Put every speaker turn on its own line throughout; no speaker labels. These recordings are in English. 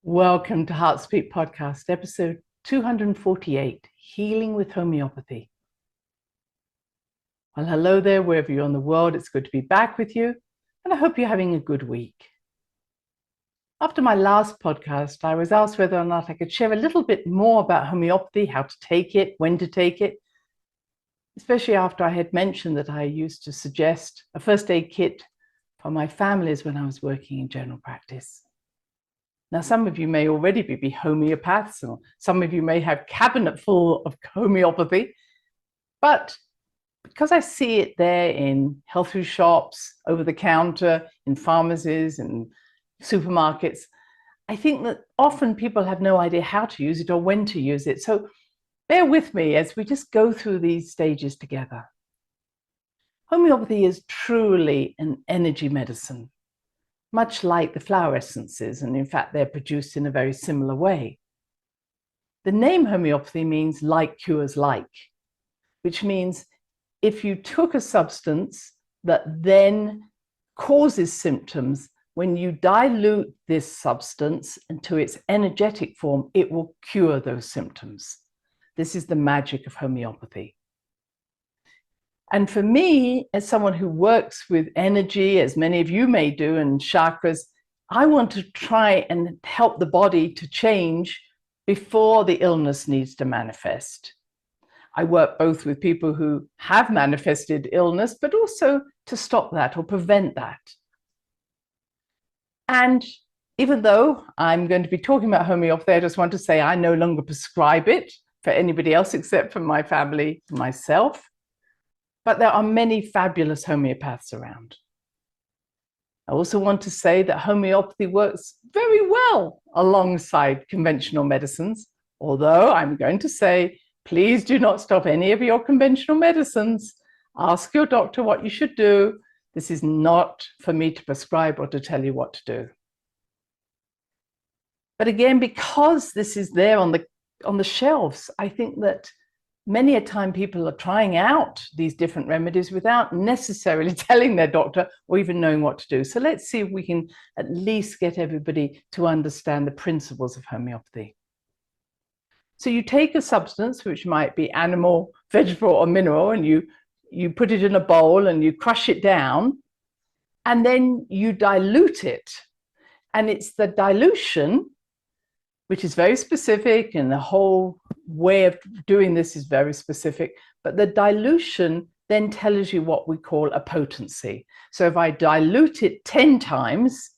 Welcome to Heartspeak Podcast, episode 248, Healing with Homeopathy. Well, hello there, wherever you're in the world. It's good to be back with you, and I hope you're having a good week. After my last podcast, I was asked whether or not I could share a little bit more about homeopathy, how to take it, when to take it, especially after I had mentioned that I used to suggest a first aid kit for my families when I was working in general practice. Now, some of you may already be homeopaths, or some of you may have a cabinet full of homeopathy, but because I see it there in health food shops, over the counter, in pharmacies and supermarkets, I think that often people have no idea how to use it or when to use it. So bear with me as we just go through these stages together. Homeopathy is truly an energy medicine, much like the flower essences, and in fact, they're produced in a very similar way. The name homeopathy means like cures like, which means if you took a substance that then causes symptoms, when you dilute this substance into its energetic form, it will cure those symptoms. This is the magic of homeopathy. And for me, as someone who works with energy, as many of you may do, and chakras, I want to try and help the body to change before the illness needs to manifest. I work both with people who have manifested illness, but also to stop that or prevent that. And even though I'm going to be talking about homeopathy, I just want to say I no longer prescribe it for anybody else except for my family, myself. But there are many fabulous homeopaths around. I also want to say that homeopathy works very well alongside conventional medicines, although I'm going to say, please do not stop any of your conventional medicines. Ask your doctor what you should do. This is not for me to prescribe or to tell you what to do. But again, because this is there on the shelves, I think that many a time people are trying out these different remedies without necessarily telling their doctor or even knowing what to do. So let's see if we can at least get everybody to understand the principles of homeopathy. So you take a substance, which might be animal, vegetable, or mineral, and you put it in a bowl and you crush it down, and then you dilute it. And it's the dilution, which is very specific, and the whole way of doing this is very specific, but the dilution then tells you what we call a potency. So if I dilute it 10 times,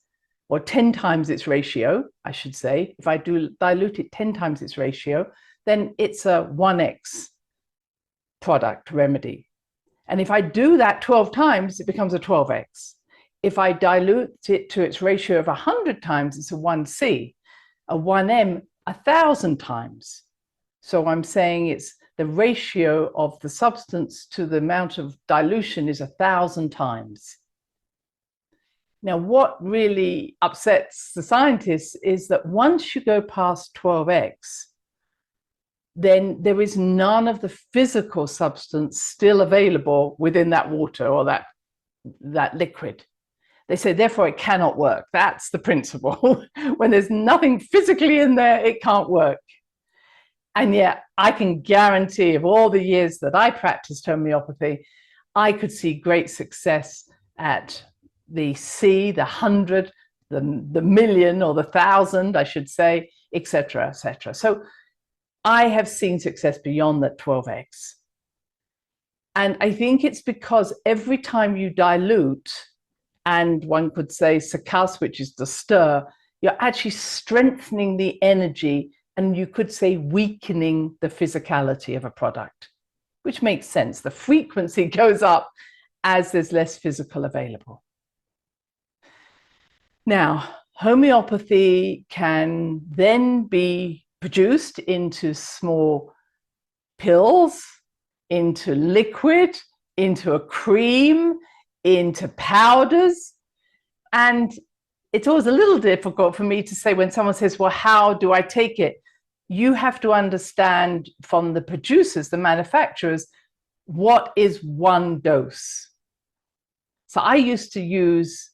or 10 times its ratio, I should say, if I do dilute it 10 times its ratio, then it's a 1x product remedy. And if I do that 12 times, it becomes a 12x. If I dilute it to its ratio of 100 times, it's a 1c. A 1m 1,000 times. So I'm saying it's the ratio of the substance to the amount of dilution is 1,000 times. Now, what really upsets the scientists is that once you go past 12x, then there is none of the physical substance still available within that water or that liquid. They say, therefore, it cannot work. That's the principle. When there's nothing physically in there, it can't work. And yet, I can guarantee of all the years that I practiced homeopathy, I could see great success at the C, the 100, the million, or the 1,000, I should say, etc., etc. So I have seen success beyond that 12x. And I think it's because every time you dilute, and one could say succuss, which is to stir, you're actually strengthening the energy, and you could say weakening the physicality of a product, which makes sense. The frequency goes up as there's less physical available. Now, homeopathy can then be produced into small pills, into liquid, into a cream, into powders. And it's always a little difficult for me to say when someone says, well, how do I take it? You have to understand from the producers, the manufacturers, what is one dose. So I used to use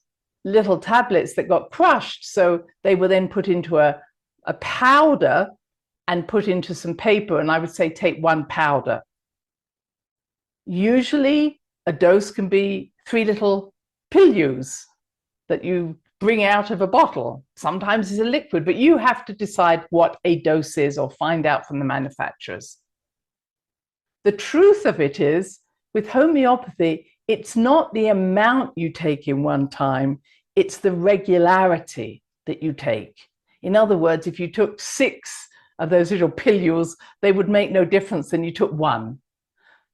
little tablets that got crushed. So they were then put into a a powder and put into some paper, and I would say take 1 powder. Usually a dose can be 3 little pillules that you bring out of a bottle. Sometimes it's a liquid, but you have to decide what a dose is or find out from the manufacturers. The truth of it is, with homeopathy, it's not the amount you take in one time, it's the regularity that you take. In other words, if you took 6 of those little pillules, they would make no difference than you took 1.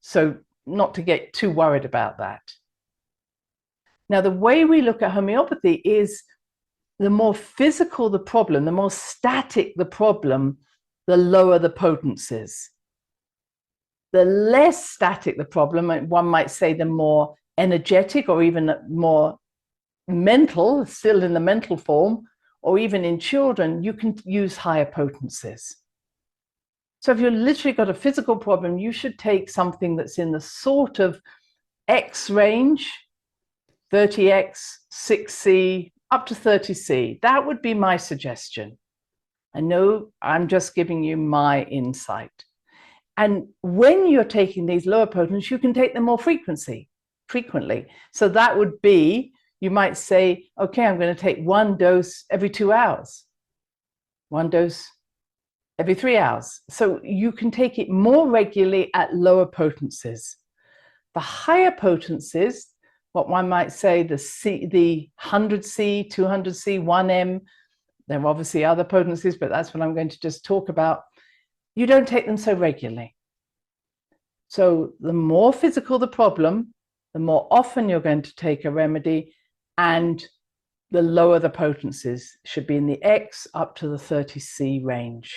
So not to get too worried about that. Now, the way we look at homeopathy is the more physical the problem, the more static the problem, the lower the potencies. The less static the problem, one might say the more energetic or even more mental, still in the mental form, or even in children, you can use higher potencies. So if you've literally got a physical problem, you should take something that's in the sort of X range, 30X, 6C, up to 30C. That would be my suggestion. I know I'm just giving you my insight. And when you're taking these lower potencies, you can take them more frequently. So that would be, you might say, okay, I'm going to take 1 dose every 2 hours, 1 dose every 3 hours. So you can take it more regularly at lower potencies. The higher potencies, what one might say, the 100C, 200C, 1M, there are obviously other potencies, but that's what I'm going to just talk about. You don't take them so regularly. So the more physical the problem, the more often you're going to take a remedy, and the lower the potencies should be in the X up to the 30C range.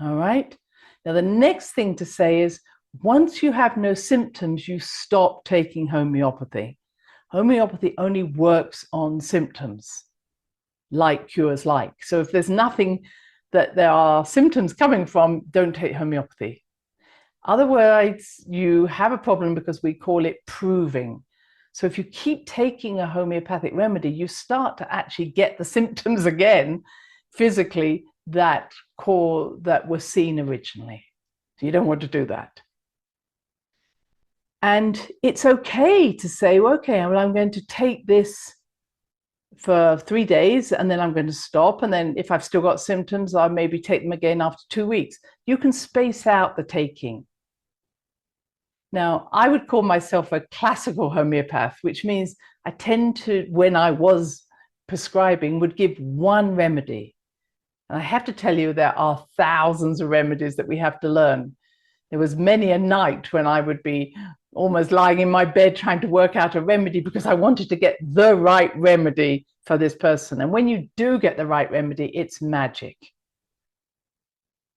All right. Now, the next thing to say is, once you have no symptoms, you stop taking homeopathy. Homeopathy only works on symptoms, like cures like. So if there's nothing that there are symptoms coming from, don't take homeopathy. Otherwise, you have a problem because we call it proving. So if you keep taking a homeopathic remedy, you start to actually get the symptoms again physically that were seen originally. So you don't want to do that. And it's okay to say, well, okay, well, I'm going to take this for 3 days and then I'm going to stop. And then if I've still got symptoms, I'll maybe take them again after 2 weeks. You can space out the taking. Now, I would call myself a classical homeopath, which means I tend to, when I was prescribing, would give 1 remedy. And I have to tell you, there are thousands of remedies that we have to learn. There was many a night when I would be almost lying in my bed trying to work out a remedy because I wanted to get the right remedy for this person. And when you do get the right remedy, it's magic.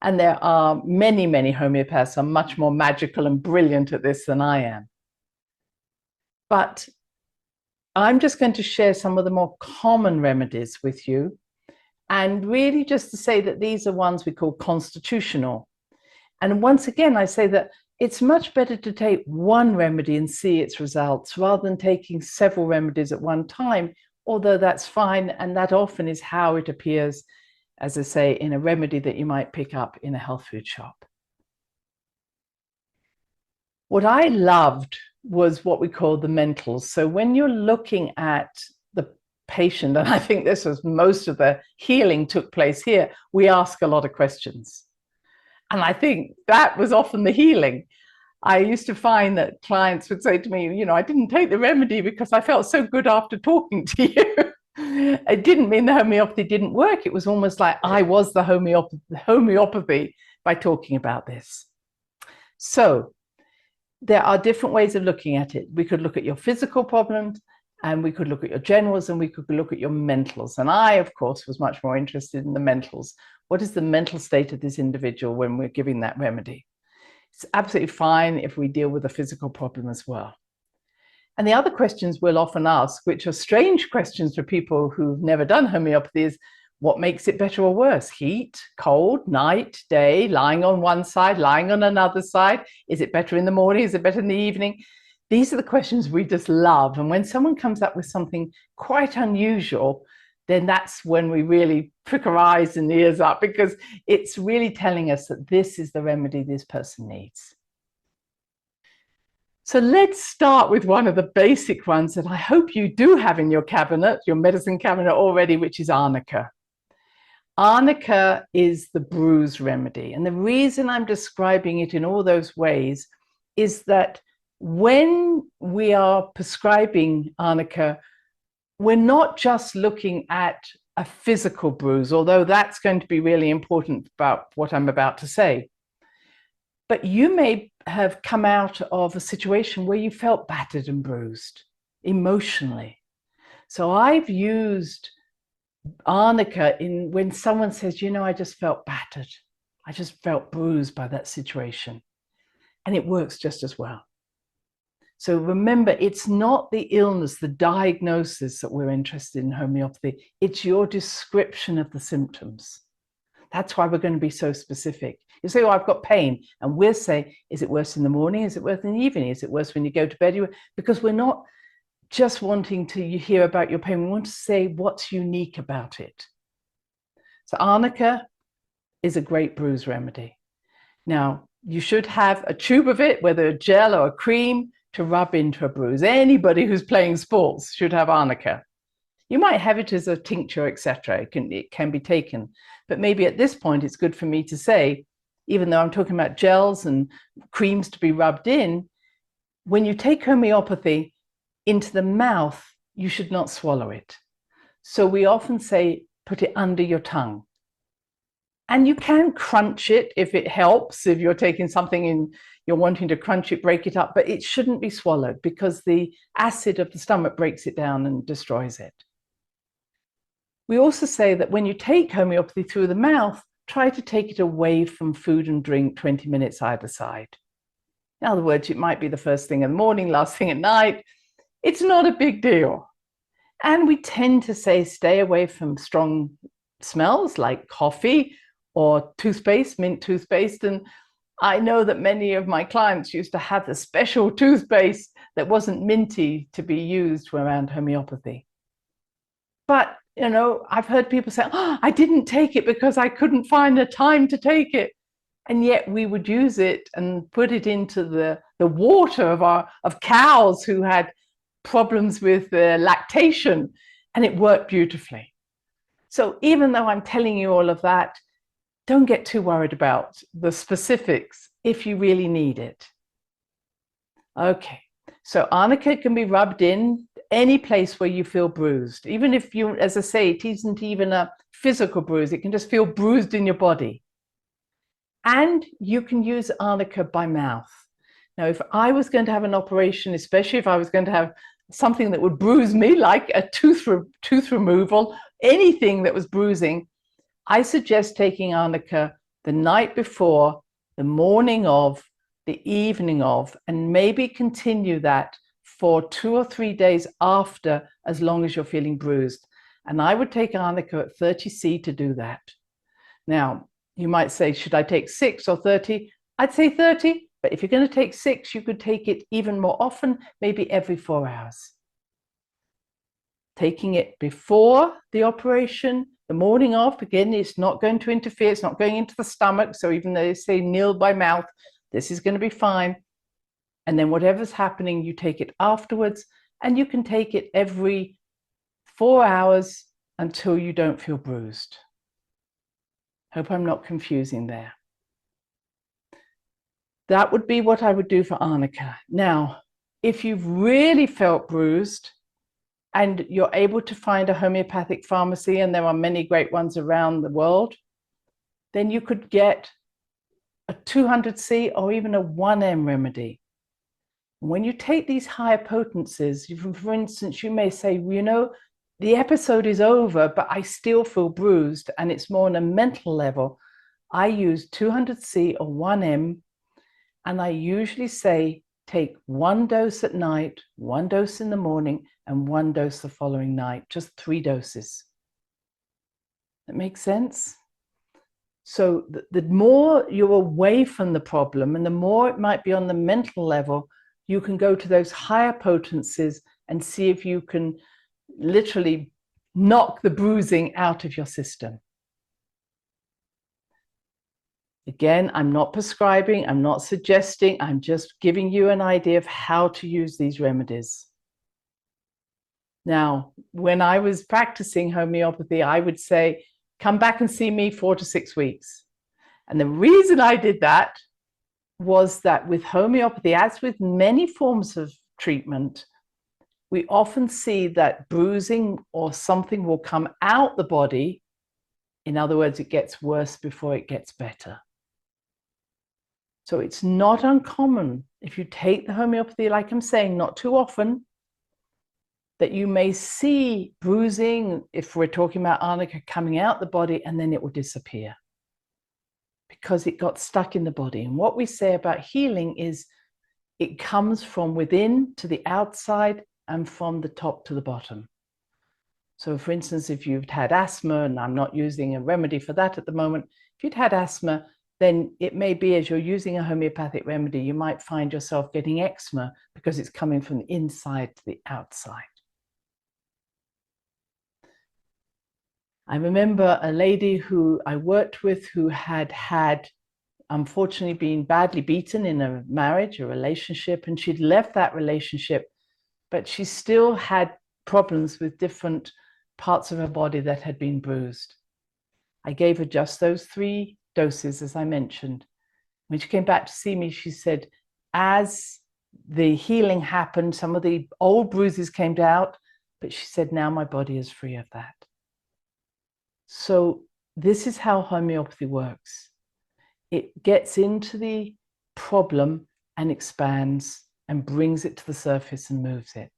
And there are many, many homeopaths are much more magical and brilliant at this than I am. But I'm just going to share some of the more common remedies with you. And really just to say that these are ones we call constitutional. And once again, I say that it's much better to take 1 remedy and see its results rather than taking several remedies at one time, although that's fine. And that often is how it appears, as I say, in a remedy that you might pick up in a health food shop. What I loved was what we call the mentals. So when you're looking at the patient, and I think this was most of the healing took place here, we ask a lot of questions. And I think that was often the healing. I used to find that clients would say to me, you know, I didn't take the remedy because I felt so good after talking to you. It didn't mean the homeopathy didn't work. It was almost like I was the homeopathy by talking about this. So there are different ways of looking at it. We could look at your physical problems, and we could look at your generals, and we could look at your mentals. And I, of course, was much more interested in the mentals. What is the mental state of this individual when we're giving that remedy? It's absolutely fine if we deal with a physical problem as well. And the other questions we'll often ask, which are strange questions for people who've never done homeopathy, is what makes it better or worse? Heat, cold, night, day, lying on one side, lying on another side? Is it better in the morning? Is it better in the evening? These are the questions we just love. And when someone comes up with something quite unusual, then that's when we really prick our eyes and ears up, because it's really telling us that this is the remedy this person needs. So let's start with one of the basic ones that I hope you do have in your cabinet, your medicine cabinet already, which is arnica. Arnica is the bruise remedy. And the reason I'm describing it in all those ways is that when we are prescribing arnica, we're not just looking at a physical bruise, although that's going to be really important about what I'm about to say. But you may have come out of a situation where you felt battered and bruised emotionally. So I've used arnica when someone says, I just felt battered. I just felt bruised by that situation. And it works just as well. So remember, it's not the illness, the diagnosis that we're interested in homeopathy. It's your description of the symptoms. That's why we're going to be so specific. You say, I've got pain. And we'll say, is it worse in the morning? Is it worse in the evening? Is it worse when you go to bed? Because we're not just wanting to hear about your pain. We want to say what's unique about it. So arnica is a great bruise remedy. Now, you should have a tube of it, whether a gel or a cream, to rub into a bruise. Anybody who's playing sports should have arnica. You might have it as a tincture, etc. It can be taken. But maybe at this point, it's good for me to say, even though I'm talking about gels and creams to be rubbed in, when you take homeopathy into the mouth, you should not swallow it. So we often say, put it under your tongue. And you can crunch it if it helps, if you're taking something and you're wanting to crunch it, break it up, but it shouldn't be swallowed because the acid of the stomach breaks it down and destroys it. We also say that when you take homeopathy through the mouth, try to take it away from food and drink 20 minutes either side. In other words, it might be the first thing in the morning, last thing at night. It's not a big deal. And we tend to say stay away from strong smells like coffee or toothpaste, mint toothpaste. And I know that many of my clients used to have a special toothpaste that wasn't minty to be used around homeopathy. But, I've heard people say, I didn't take it because I couldn't find the time to take it. And yet we would use it and put it into the water of cows who had problems with lactation, and it worked beautifully. So even though I'm telling you all of that, don't get too worried about the specifics if you really need it. Okay, so arnica can be rubbed in any place where you feel bruised. Even if you, as I say, it isn't even a physical bruise, it can just feel bruised in your body. And you can use arnica by mouth. Now, if I was going to have an operation, especially if I was going to have something that would bruise me, like a tooth removal, anything that was bruising, I suggest taking arnica the night before, the morning of, the evening of, and maybe continue that for 2 or 3 days after, as long as you're feeling bruised. And I would take arnica at 30C to do that. Now, you might say, should I take 6 or 30? I'd say 30, but if you're going to take 6, you could take it even more often, maybe every 4 hours. Taking it before the operation, the morning of, again, it's not going to interfere, it's not going into the stomach. So even though they say nil by mouth, this is going to be fine. And then whatever's happening, you take it afterwards, and you can take it every 4 hours until you don't feel bruised. Hope I'm not confusing there. That would be what I would do for arnica. Now, if you've really felt bruised and you're able to find a homeopathic pharmacy, and there are many great ones around the world, then you could get a 200C or even a 1M remedy. When you take these higher potencies, for instance, you may say, the episode is over, but I still feel bruised, and it's more on a mental level. I use 200C or 1M, and I usually say, take 1 dose at night, 1 dose in the morning, and 1 dose the following night, just 3 doses. That makes sense? So the more you're away from the problem, and the more it might be on the mental level, you can go to those higher potencies and see if you can literally knock the bruising out of your system. Again, I'm not prescribing, I'm not suggesting, I'm just giving you an idea of how to use these remedies. Now, when I was practicing homeopathy, I would say, come back and see me 4 to 6 weeks. And the reason I did that was that with homeopathy, as with many forms of treatment, we often see that bruising or something will come out the body. In other words, it gets worse before it gets better. So it's not uncommon if you take the homeopathy, like I'm saying, not too often, that you may see bruising, if we're talking about arnica, coming out the body, and then it will disappear because it got stuck in the body. And what we say about healing is it comes from within to the outside and from the top to the bottom. So for instance, if you've had asthma, and I'm not using a remedy for that at the moment, if you'd had asthma, then it may be as you're using a homeopathic remedy, you might find yourself getting eczema because it's coming from the inside to the outside. I remember a lady who I worked with who had unfortunately been badly beaten in a marriage, a relationship, and she'd left that relationship, but she still had problems with different parts of her body that had been bruised. I gave her just those 3 doses, as I mentioned. When she came back to see me, she said, as the healing happened, some of the old bruises came out, but she said, now my body is free of that. So this is how homeopathy works. It gets into the problem and expands and brings it to the surface and moves it.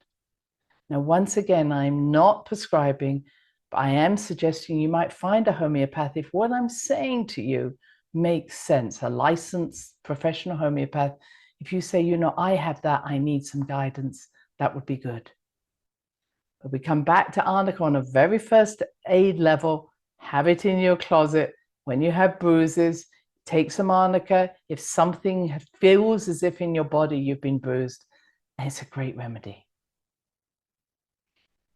Now, once again, I'm not prescribing, but I am suggesting you might find a homeopath if what I'm saying to you makes sense, a licensed professional homeopath. If you say, you know, I have that, I need some guidance, that would be good. But we come back to arnica on a very first aid level, have it in your closet. When you have bruises, take some arnica. If something feels as if in your body you've been bruised, it's a great remedy.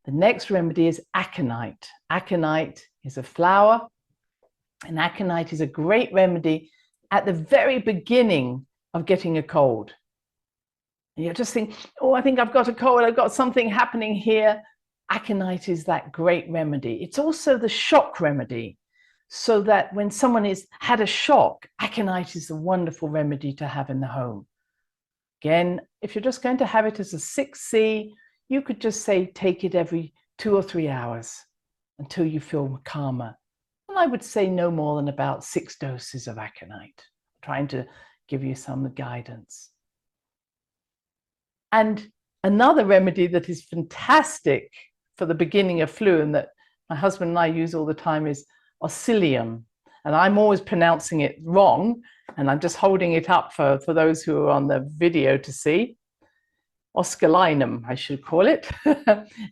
The next remedy is aconite. Aconite is a flower, and aconite is a great remedy at the very beginning of getting a cold. And you're just thinking, oh, I think I've got a cold, I've got something happening here. Aconite is that great remedy. It's also the shock remedy, so that when someone has had a shock, aconite is a wonderful remedy to have in the home. Again, if you're just going to have it as a 6C, you could just say take it every 2 or 3 hours until you feel calmer. And I would say no more than about 6 doses of aconite, trying to give you some guidance. And another remedy that is fantastic for the beginning of flu and that my husband and I use all the time is oscillium. And I'm always pronouncing it wrong, and I'm just holding it up for those who are on the video to see. Oscillinum, I should call it.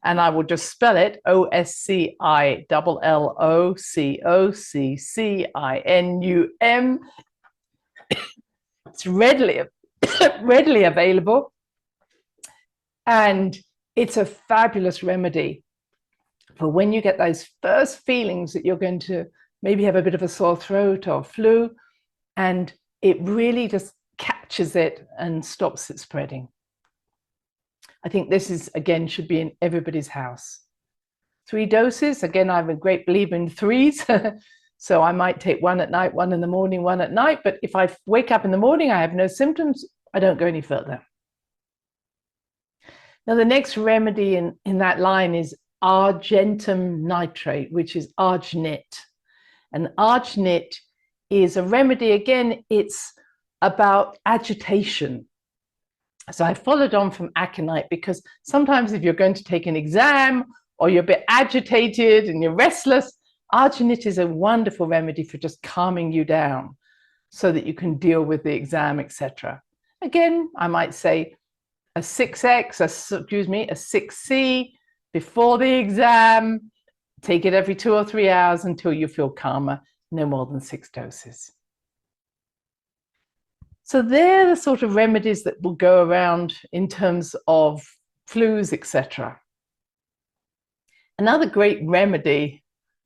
And I will just spell it OSCILLOCOCCINUM. It's readily available. And it's a fabulous remedy for when you get those first feelings that you're going to maybe have a bit of a sore throat or flu, and it really just catches it and stops it spreading. I think this is, again, should be in everybody's house. 3 doses. Again, I'm a great believer in 3s. So I might take 1 at night, 1 in the morning, 1 at night. But if I wake up in the morning, I have no symptoms, I don't go any further. Now, the next remedy in that line is argentum nitrate, which is arginate. And arginate is a remedy, again, it's about agitation. So I followed on from aconite because sometimes if you're going to take an exam or you're a bit agitated and you're restless, arginate is a wonderful remedy for just calming you down so that you can deal with the exam, etc. Again, I might say a 6X, a 6C before the exam. Take it every 2 or 3 hours until you feel calmer, no more than 6 doses. So they're the sort of remedies that will go around in terms of flus, etc. Another great remedy,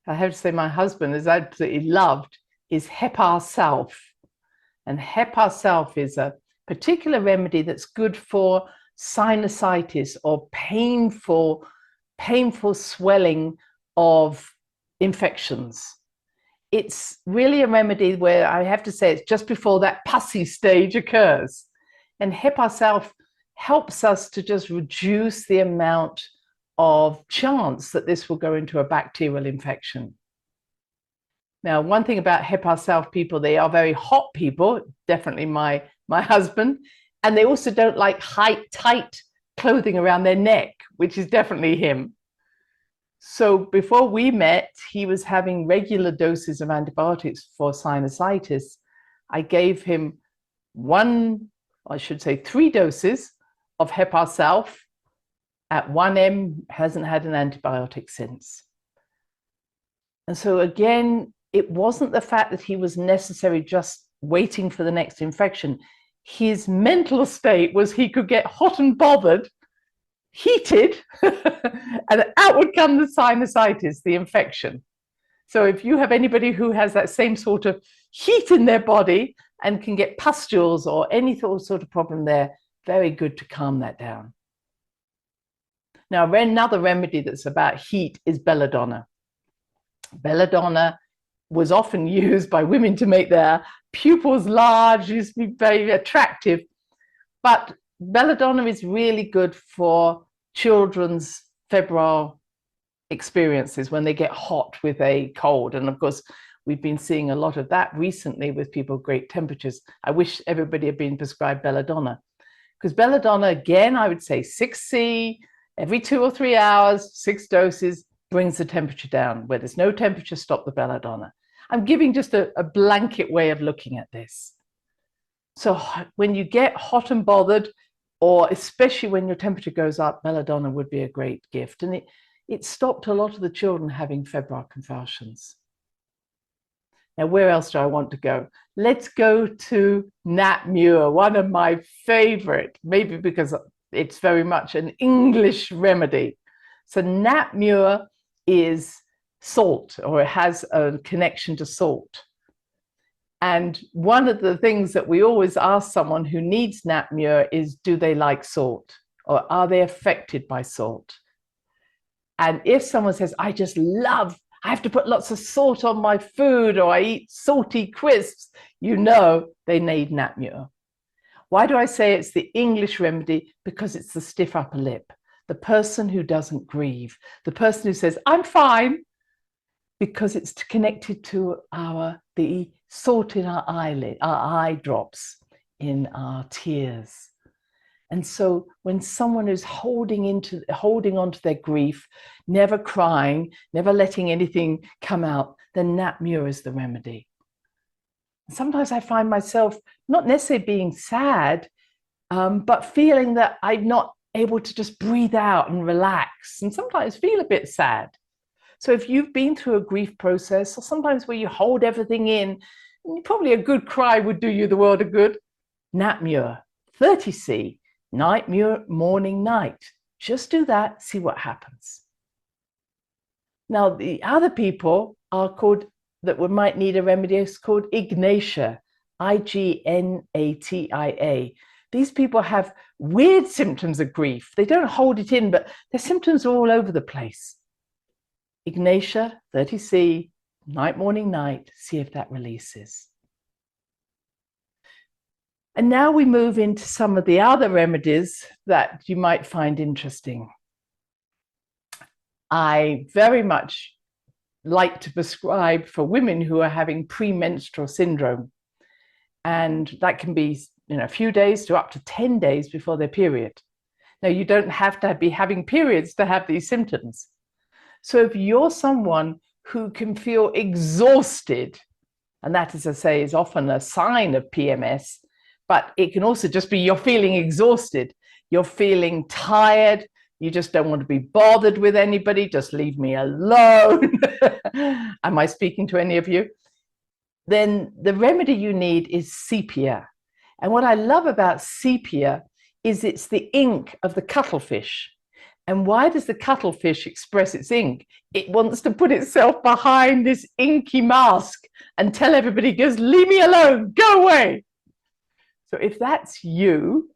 I have to say my husband has absolutely loved, is Hepar Sulph. And Hepar Sulph is a particular remedy that's good for sinusitis or painful swelling of infections. It's really a remedy where I have to say it's just before that pussy stage occurs. And Hepar Sulph helps us to just reduce the amount of chance that this will go into a bacterial infection. Now, one thing about Hepar Sulph people, they are very hot people, definitely my husband, and they also don't like tight clothing around their neck, which is definitely him. So before we met, he was having regular doses of antibiotics for sinusitis. I gave him 3 doses of Hepar Sulph at 1 mg, hasn't had an antibiotic since. And so again, it wasn't the fact that he was necessarily just waiting for the next infection. His mental state was he could get hot and bothered, heated, and out would come the sinusitis, the infection. So if you have anybody who has that same sort of heat in their body and can get pustules or any sort of problem there, very good to calm that down. Now, another remedy that's about heat is belladonna. Belladonna was often used by women to make their pupils large, used to be very attractive. But belladonna is really good for children's febrile experiences when they get hot with a cold. And of course, we've been seeing a lot of that recently with people with great temperatures. I wish everybody had been prescribed belladonna, because belladonna, again, I would say 6C, every 2 or 3 hours, 6 doses, brings the temperature down. Where there's no temperature, stop the belladonna. I'm giving just a blanket way of looking at this. So when you get hot and bothered, or especially when your temperature goes up, belladonna would be a great gift. And it stopped a lot of the children having febrile convulsions. Now, where else do I want to go? Let's go to Nat Muir, one of my favorite, maybe because it's very much an English remedy. So Nat Muir is salt, or it has a connection to salt. And one of the things that we always ask someone who needs Nat Muir is, do they like salt, or are they affected by salt? And if someone says, I have to put lots of salt on my food, or I eat salty crisps, you know they need Nat Muir. Why do I say it's the English remedy? Because it's the stiff upper lip, the person who doesn't grieve, the person who says, I'm fine, because it's connected to the salt in our eyelid, our eye drops, in our tears. And so when someone is holding on to their grief, never crying, never letting anything come out, then Nat Muir is the remedy. Sometimes I find myself not necessarily being sad, but feeling that I'm not able to just breathe out and relax, and sometimes feel a bit sad. So if you've been through a grief process, or sometimes where you hold everything in, probably a good cry would do you the world of good. Nat Muir, 30C, night, morning, night. Just do that, see what happens. Now, the other people that might need a remedy is called Ignatia, Ignatia. These people have weird symptoms of grief. They don't hold it in, but their symptoms are all over the place. Ignatia, 30C, night, morning, night, see if that releases. And now we move into some of the other remedies that you might find interesting. I very much like to prescribe for women who are having premenstrual syndrome. And that can be a few days to up to 10 days before their period. Now, you don't have to be having periods to have these symptoms. So if you're someone who can feel exhausted, and that, as I say, is often a sign of PMS, but it can also just be you're feeling exhausted, you're feeling tired, you just don't want to be bothered with anybody, just leave me alone. Am I speaking to any of you? Then the remedy you need is sepia. And what I love about sepia is it's the ink of the cuttlefish. And why does the cuttlefish express its ink? It wants to put itself behind this inky mask and tell everybody, goes, leave me alone, go away. So if that's you,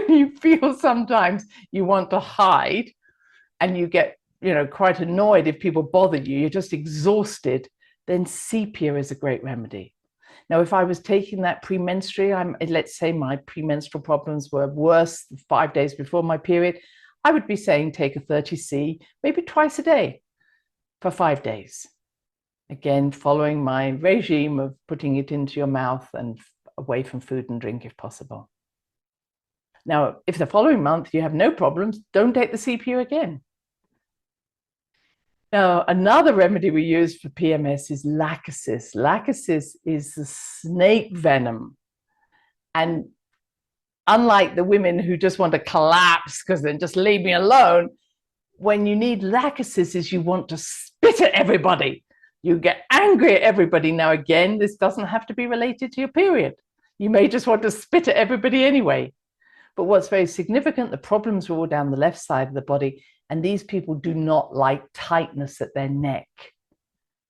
you feel sometimes you want to hide and you get, quite annoyed if people bother you, you're just exhausted, then sepia is a great remedy. Now, if I was taking that premenstrually, let's say my premenstrual problems were worse 5 days before my period, I would be saying take a 30C, maybe twice a day for 5 days. Again, following my regime of putting it into your mouth and away from food and drink if possible. Now, if the following month you have no problems, don't take the sepia again. Now, another remedy we use for PMS is lachesis. Lachesis is the snake venom. And unlike the women who just want to collapse because then just leave me alone, when you need lachesis is you want to spit at everybody. You get angry at everybody. Now, again, this doesn't have to be related to your period. You may just want to spit at everybody anyway. But what's very significant, the problems are all down the left side of the body, and these people do not like tightness at their neck.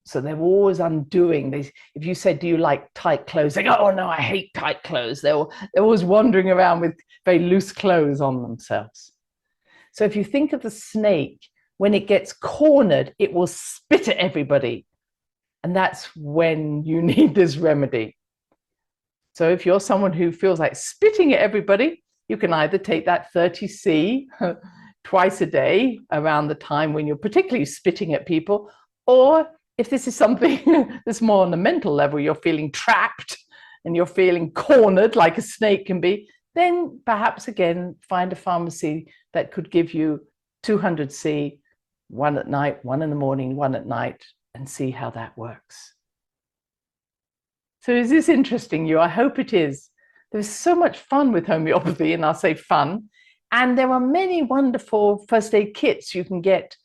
So they're always undoing. If you said, do you like tight clothes? They go, oh no, I hate tight clothes. They're always wandering around with very loose clothes on themselves. So if you think of the snake, when it gets cornered, it will spit at everybody. And that's when you need this remedy. So if you're someone who feels like spitting at everybody, you can either take that 30C twice a day around the time when you're particularly spitting at people, or if this is something that's more on the mental level, you're feeling trapped and you're feeling cornered like a snake can be, then perhaps again, find a pharmacy that could give you 200C, one at night, one in the morning, one at night, and see how that works. So is this interesting you? I hope it is. There's so much fun with homeopathy, and I'll say fun. And there are many wonderful first aid kits you can get,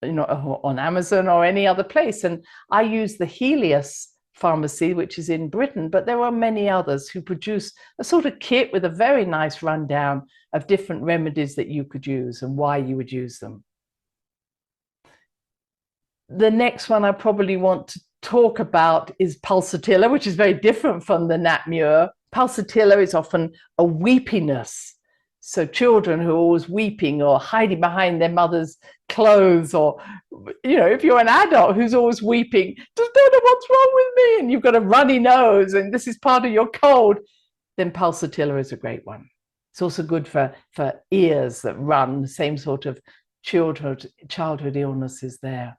on Amazon or any other place. And I use the Helios pharmacy, which is in Britain, but there are many others who produce a sort of kit with a very nice rundown of different remedies that you could use and why you would use them. The next one I probably want to talk about is pulsatilla, which is very different from the Natmure. Pulsatilla is often a weepiness. So children who are always weeping or hiding behind their mother's clothes, or, if you're an adult who's always weeping, just don't know what's wrong with me, and you've got a runny nose and this is part of your cold, then pulsatilla is a great one. It's also good for ears that run, the same sort of childhood illnesses there.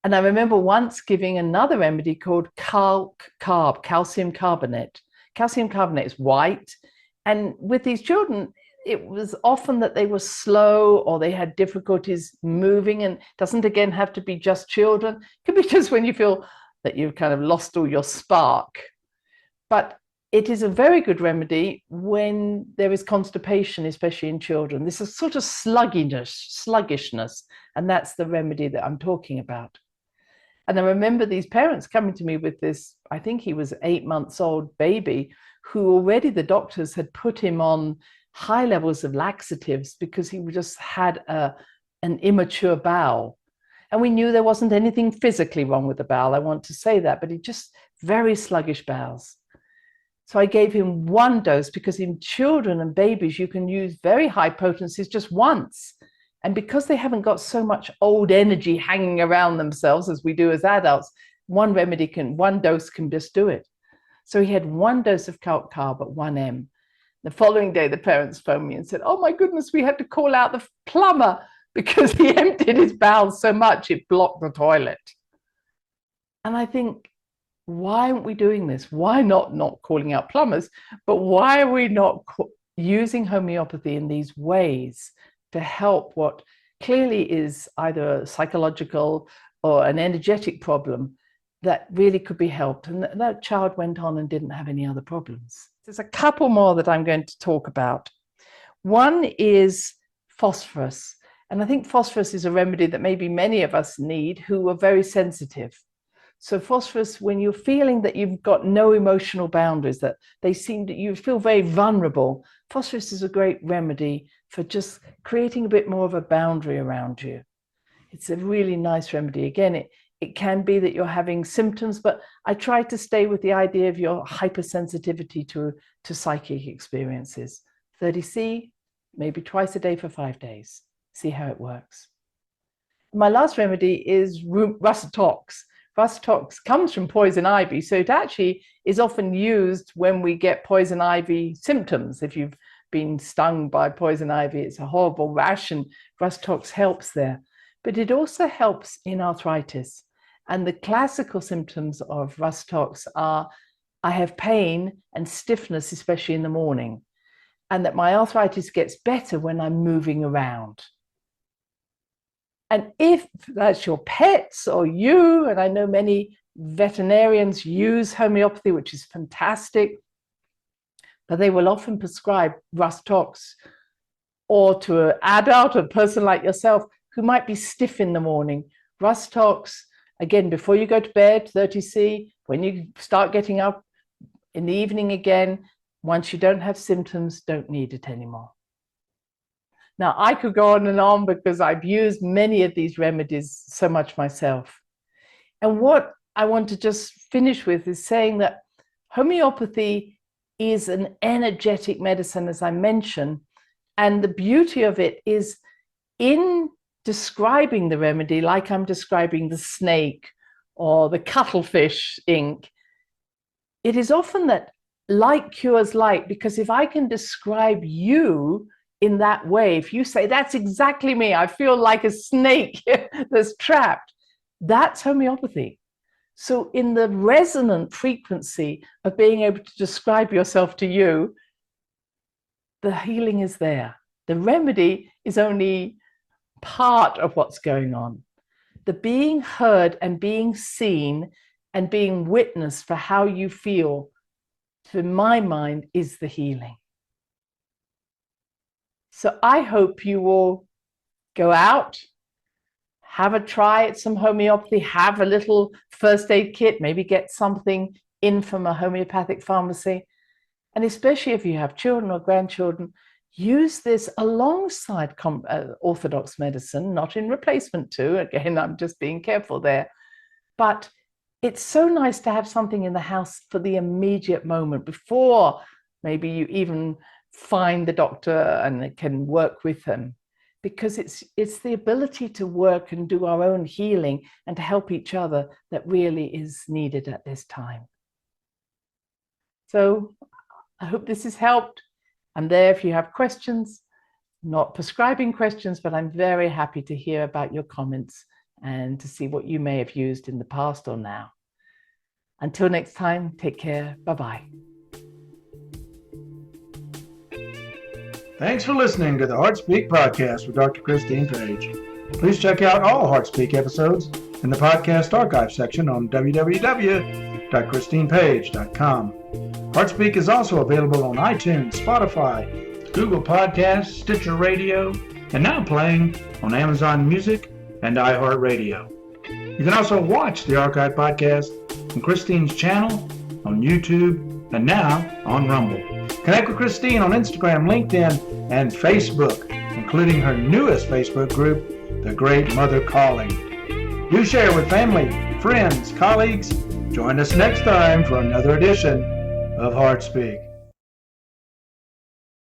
And I remember once giving another remedy called calcium carbonate. Calcium carbonate is white. And with these children, it was often that they were slow or they had difficulties moving, and it doesn't again have to be just children. It could be just when you feel that you've kind of lost all your spark. But it is a very good remedy when there is constipation, especially in children. This is sort of sluggishness, and that's the remedy that I'm talking about. And I remember these parents coming to me with this, I think he was 8 months old baby, who already the doctors had put him on high levels of laxatives because he just had an immature bowel. And we knew there wasn't anything physically wrong with the bowel, I want to say that, but he just very sluggish bowels. So I gave him one dose, because in children and babies, you can use very high potencies just once. And because they haven't got so much old energy hanging around themselves as we do as adults, one dose can just do it. So he had one dose of calc carb at 1 mg. The following day, the parents phoned me and said, oh my goodness, we had to call out the plumber because he emptied his bowels so much it blocked the toilet. And I think, why aren't we doing this? Why not calling out plumbers, but why are we not using homeopathy in these ways to help what clearly is either a psychological or an energetic problem that really could be helped? And that child went on and didn't have any other problems. There's a couple more that I'm going to talk about. One is phosphorus. And I think phosphorus is a remedy that maybe many of us need who are very sensitive. So phosphorus, when you're feeling that you've got no emotional boundaries, that you feel very vulnerable, phosphorus is a great remedy for just creating a bit more of a boundary around you. It's a really nice remedy. Again, it can be that you're having symptoms, but I try to stay with the idea of your hypersensitivity to psychic experiences. 30C, maybe twice a day for 5 days. See how it works. My last remedy is Russtox. Russtox comes from poison ivy, so it actually is often used when we get poison ivy symptoms. If you've been stung by poison ivy, it's a horrible rash, and Russtox helps there. But it also helps in arthritis. And the classical symptoms of Russtox are, I have pain and stiffness, especially in the morning, and that my arthritis gets better when I'm moving around. And if that's your pets or you, and I know many veterinarians use homeopathy, which is fantastic, but they will often prescribe Russtox, or to an adult, a person like yourself who might be stiff in the morning. Russtox, again, before you go to bed, 30C, when you start getting up in the evening again, once you don't have symptoms, don't need it anymore. Now, I could go on and on because I've used many of these remedies so much myself. And what I want to just finish with is saying that homeopathy is an energetic medicine, as I mentioned, and the beauty of it is in describing the remedy, like I'm describing the snake or the cuttlefish ink, it is often that like cures like, because if I can describe you in that way, if you say, that's exactly me, I feel like a snake that's trapped, that's homeopathy. So in the resonant frequency of being able to describe yourself to you, the healing is there. The remedy is only part of what's going on. The being heard and being seen and being witnessed for how you feel, to my mind, is the healing. So I hope you will go out, have a try at some homeopathy, have a little first aid kit, maybe get something in from a homeopathic pharmacy. And especially if you have children or grandchildren, use this alongside orthodox medicine, not in replacement to. Again, I'm just being careful there. But it's so nice to have something in the house for the immediate moment before maybe you even find the doctor and can work with them, because it's the ability to work and do our own healing and to help each other that really is needed at this time. So I hope this has helped. I'm there if you have questions, not prescribing questions, but I'm very happy to hear about your comments and to see what you may have used in the past or now. Until next time, take care. Bye-bye.
Thanks for listening to the HeartSpeak podcast with Dr. Christine Page. Please check out all HeartSpeak episodes in the podcast archive section on www.christinepage.com. HeartSpeak is also available on iTunes, Spotify, Google Podcasts, Sticher Radio, and now playing on Amazon Music and iHeart Radio. You can also watch the archive podcast on Christine's channel, on YouTube, and now on Rumble. Connect with Christine on Instagram, LinkedIn, and Facebook, including her newest Facebook group, The Great Mother Calling. Do share with family, friends, colleagues. Join us next time for another edition of HeartSpeak.